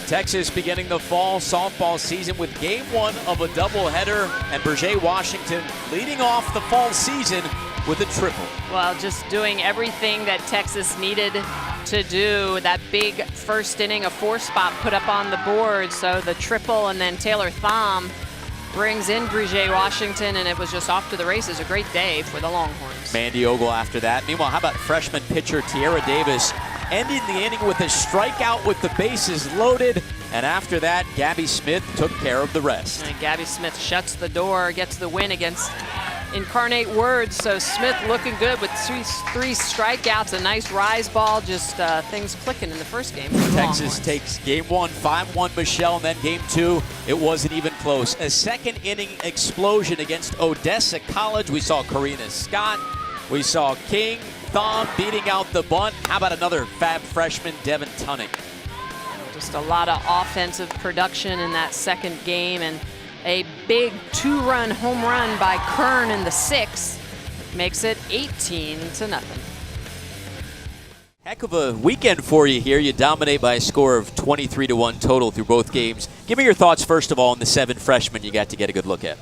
Texas beginning the fall softball season with game one of a doubleheader, and Berger Washington leading off the fall season with a triple. Well, just doing everything that Texas needed to do. That big first inning, a 4-spot put up on the board, so the triple, and then Taylor Thom brings in Berger Washington, and it was just off to the races. A great day for the Longhorns. Mandy Ogle after that. Meanwhile, how about freshman pitcher Tierra Davis ending the inning with a strikeout with the bases loaded, and after that, Gabby Smith took care of the rest. And Gabby Smith shuts the door, gets the win against Incarnate Words. So Smith looking good with three strikeouts, a nice rise ball, just things clicking in the first game. Texas takes game one, 5-1 Michelle, and then game two, it wasn't even close. A second inning explosion against Odessa College. We saw Karina Scott, we saw King, Thom beating out the bunt. How about another fab freshman, Devin Tunning? Just a lot of offensive production in that second game, and a big 2-run home run by Kern in the 6th makes it 18-0. Heck of a weekend for you here. You dominate by a score of 23-1 total through both games. Give me your thoughts, first of all, on the 7 freshmen you got to get a good look at.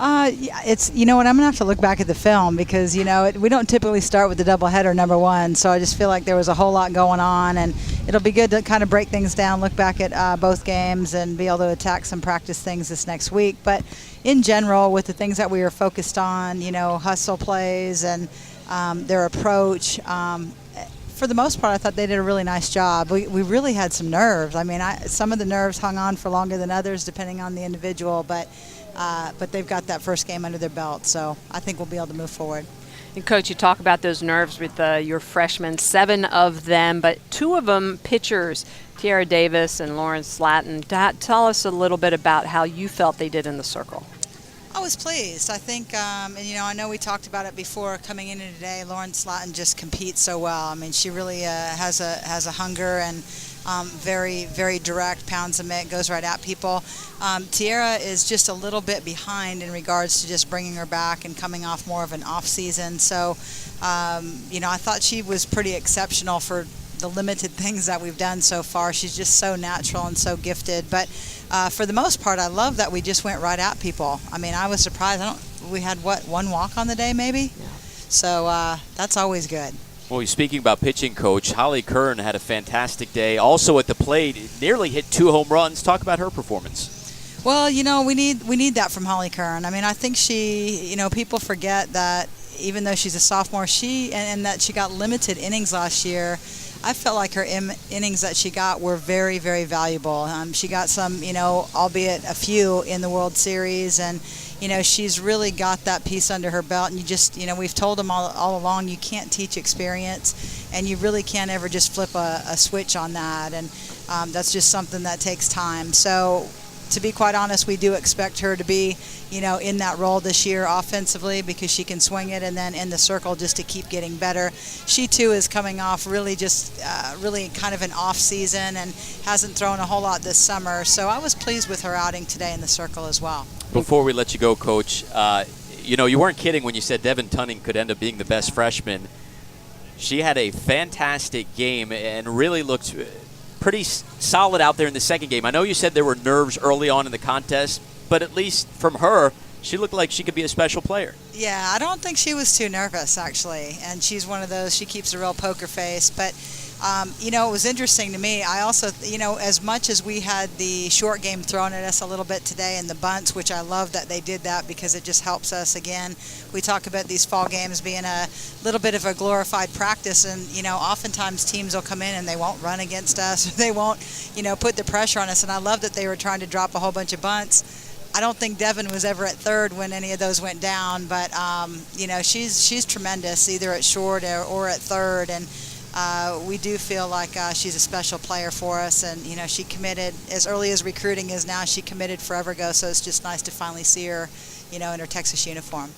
It's, you know what, I'm going to have to look back at the film because, you know, we don't typically start with the doubleheader number one, so I just feel like there was a whole lot going on, and it'll be good to kind of break things down, look back at both games, and be able to attack some practice things this next week. But in general, with the things that we were focused on, you know, hustle plays and their approach, for the most part, I thought they did a really nice job. We really had some nerves. I mean, some of the nerves hung on for longer than others, depending on the individual, but they've got that first game under their belt, so I think we'll be able to move forward. And Coach, you talk about those nerves with your freshmen, 7 of them, but 2 of them pitchers, Tierra Davis and Lauren Slatton. Tell us a little bit about how you felt they did in the circle. I was pleased. I think, and you know, I know we talked about it before coming into today. Lauren Slatton just competes so well. I mean, she really has a hunger and very, very direct, pounds a mitt, goes right at people. Tierra is just a little bit behind in regards to just bringing her back and coming off more of an off season. So, you know, I thought she was pretty exceptional for the limited things that we've done so far. She's just so natural and so gifted. But for the most part, I love that we just went right at people. I mean, I was surprised. We had, what, 1 walk on the day maybe? Yeah. So that's always good. Well, speaking about pitching, Coach, Holly Kern had a fantastic day. Also at the plate, nearly hit 2 home runs. Talk about her performance. Well, you know, we need that from Holly Kern. I mean, I think she, you know, people forget that even though she's a sophomore, and that she got limited innings last year, I felt like her innings that she got were very, very valuable. She got some, you know, albeit a few in the World Series, and you know, she's really got that piece under her belt. And you just, you know, we've told them all along, you can't teach experience, and you really can't ever just flip a switch on that. And that's just something that takes time. So, to be quite honest, we do expect her to be, you know, in that role this year offensively because she can swing it, and then in the circle just to keep getting better. She too is coming off really just really kind of an off season and hasn't thrown a whole lot this summer. So I was pleased with her outing today in the circle as well. Before we let you go, Coach, you know, you weren't kidding when you said Devin Tunning could end up being the best freshman. She had a fantastic game and really looked pretty solid out there in the second game. I know you said there were nerves early on in the contest, but at least from her, she looked like she could be a special player. Yeah, I don't think she was too nervous, actually. And she's one of those, she keeps a real poker face. But, you know, it was interesting to me. I also, you know, as much as we had the short game thrown at us a little bit today and the bunts, which I love that they did that because it just helps us. Again, we talk about these fall games being a little bit of a glorified practice, and, you know, oftentimes teams will come in and they won't run against us, or they won't, you know, put the pressure on us. And I love that they were trying to drop a whole bunch of bunts. I don't think Devin was ever at third when any of those went down, but you know, she's tremendous either at short or at third, and we do feel like she's a special player for us. And you know, she committed as early as recruiting is now. She committed forever ago, so it's just nice to finally see her, you know, in her Texas uniform.